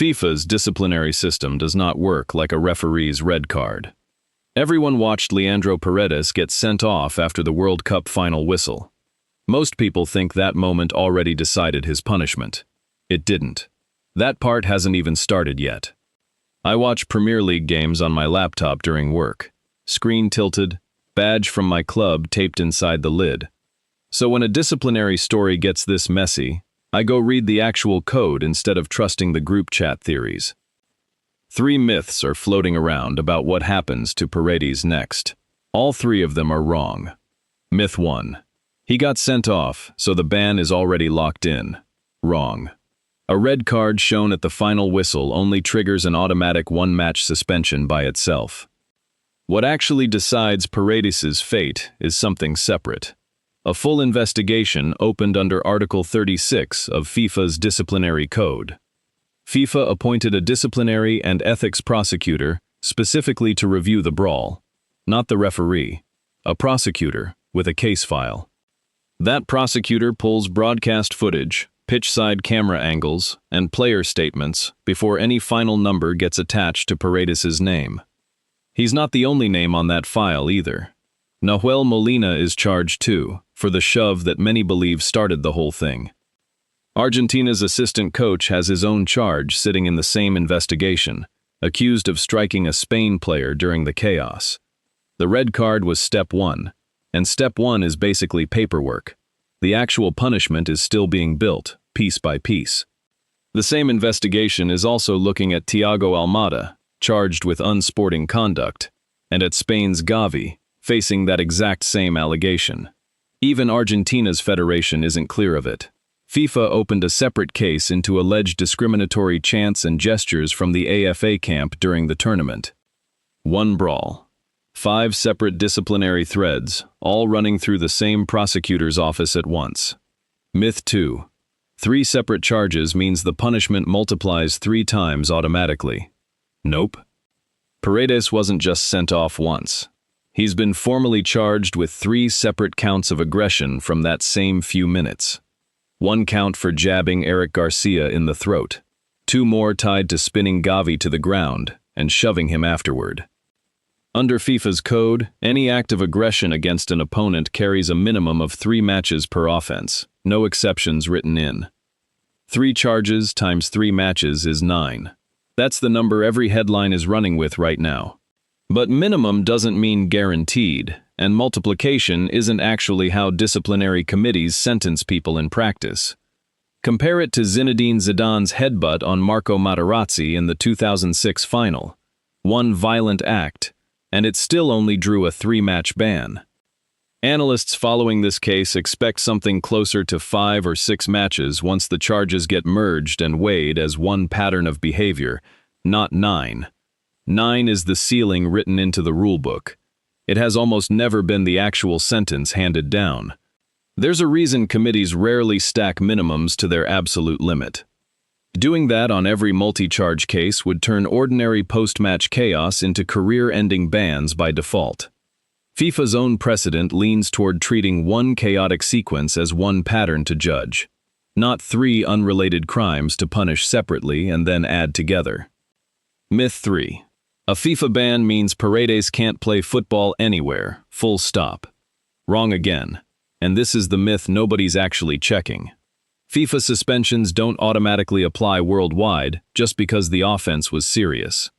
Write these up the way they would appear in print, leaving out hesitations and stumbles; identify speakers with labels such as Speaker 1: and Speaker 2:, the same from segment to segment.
Speaker 1: FIFA's disciplinary system does not work like a referee's red card. Everyone watched Leandro Paredes get sent off after the World Cup final whistle. Most people think that moment already decided his punishment. It didn't. That part hasn't even started yet. I watch Premier League games on my laptop during work. Screen tilted, badge from my club taped inside the lid. So when a disciplinary story gets this messy, I go read the actual code instead of trusting the group chat theories. 3 myths are floating around about what happens to Paredes next. All 3 of them are wrong. Myth 1. He got sent off, so the ban is already locked in. Wrong. A red card shown at the final whistle only triggers an automatic 1-match suspension by itself. What actually decides Paredes' fate is something separate. A full investigation opened under Article 36 of FIFA's disciplinary code. FIFA appointed a disciplinary and ethics prosecutor specifically to review the brawl, not the referee, a prosecutor with a case file. That prosecutor pulls broadcast footage, pitch-side camera angles, and player statements before any final number gets attached to Paredes' name. He's not the only name on that file either. Nahuel Molina is charged too, for the shove that many believe started the whole thing. Argentina's assistant coach has his own charge sitting in the same investigation, accused of striking a Spain player during the chaos. The red card was step 1, and step 1 is basically paperwork. The actual punishment is still being built, piece by piece. The same investigation is also looking at Thiago Almada, charged with unsporting conduct, and at Spain's Gavi, facing that exact same allegation. Even Argentina's federation isn't clear of it. FIFA opened a separate case into alleged discriminatory chants and gestures from the AFA camp during the tournament. 1 brawl. 5 separate disciplinary threads, all running through the same prosecutor's office at once. Myth 2. 3 separate charges means the punishment multiplies 3 times automatically. Nope. Paredes wasn't just sent off once. He's been formally charged with 3 separate counts of aggression from that same few minutes. 1 count for jabbing Eric Garcia in the throat. 2 more tied to spinning Gavi to the ground and shoving him afterward. Under FIFA's code, any act of aggression against an opponent carries a minimum of 3 matches per offense, no exceptions written in. 3 charges times 3 matches is 9. That's the number every headline is running with right now. But minimum doesn't mean guaranteed, and multiplication isn't actually how disciplinary committees sentence people in practice. Compare it to Zinedine Zidane's headbutt on Marco Materazzi in the 2006 final. 1 violent act, and it still only drew a 3-match ban. Analysts following this case expect something closer to 5 or 6 matches once the charges get merged and weighed as one pattern of behavior, not 9. 9 is the ceiling written into the rulebook. It has almost never been the actual sentence handed down. There's a reason committees rarely stack minimums to their absolute limit. Doing that on every multi-charge case would turn ordinary post-match chaos into career-ending bans by default. FIFA's own precedent leans toward treating 1 chaotic sequence as 1 pattern to judge, not 3 unrelated crimes to punish separately and then add together. Myth 3. A FIFA ban means Paredes can't play football anywhere, full stop. Wrong again. And this is the myth nobody's actually checking. FIFA suspensions don't automatically apply worldwide just because the offense was serious.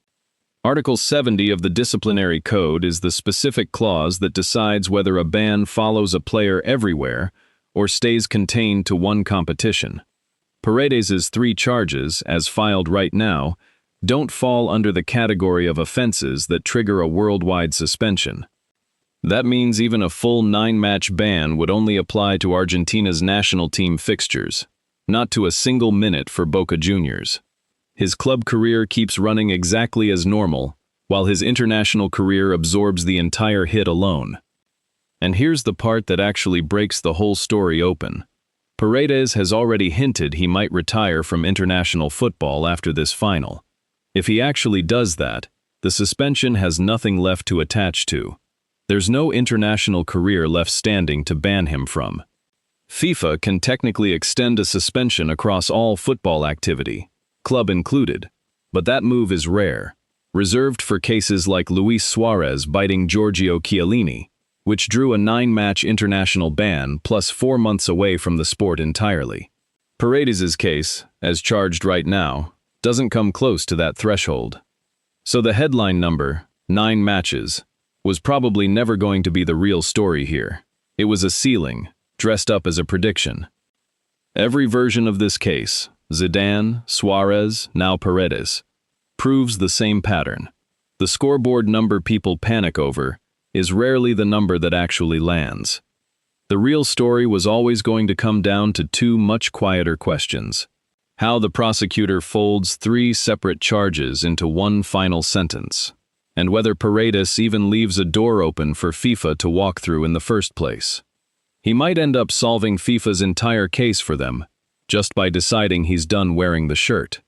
Speaker 1: Article 70 of the Disciplinary Code is the specific clause that decides whether a ban follows a player everywhere or stays contained to 1 competition. Paredes' 3 charges, as filed right now, don't fall under the category of offenses that trigger a worldwide suspension. That means even a full 9-match ban would only apply to Argentina's national team fixtures, not to a single minute for Boca Juniors. His club career keeps running exactly as normal, while his international career absorbs the entire hit alone. And here's the part that actually breaks the whole story open. Paredes has already hinted he might retire from international football after this final. If he actually does that, the suspension has nothing left to attach to. There's no international career left standing to ban him from. FIFA can technically extend a suspension across all football activity, club included, but that move is rare, reserved for cases like Luis Suarez biting Giorgio Chiellini, which drew a 9-match international ban plus 4 months away from the sport entirely. Paredes' case, as charged right now, doesn't come close to that threshold. So the headline number, 9 matches, was probably never going to be the real story here. It was a ceiling, dressed up as a prediction. Every version of this case, Zidane, Suarez, now Paredes, proves the same pattern. The scoreboard number people panic over is rarely the number that actually lands. The real story was always going to come down to 2 much quieter questions: how the prosecutor folds 3 separate charges into one final sentence, and whether Paredes even leaves a door open for FIFA to walk through in the first place. He might end up solving FIFA's entire case for them, just by deciding he's done wearing the shirt.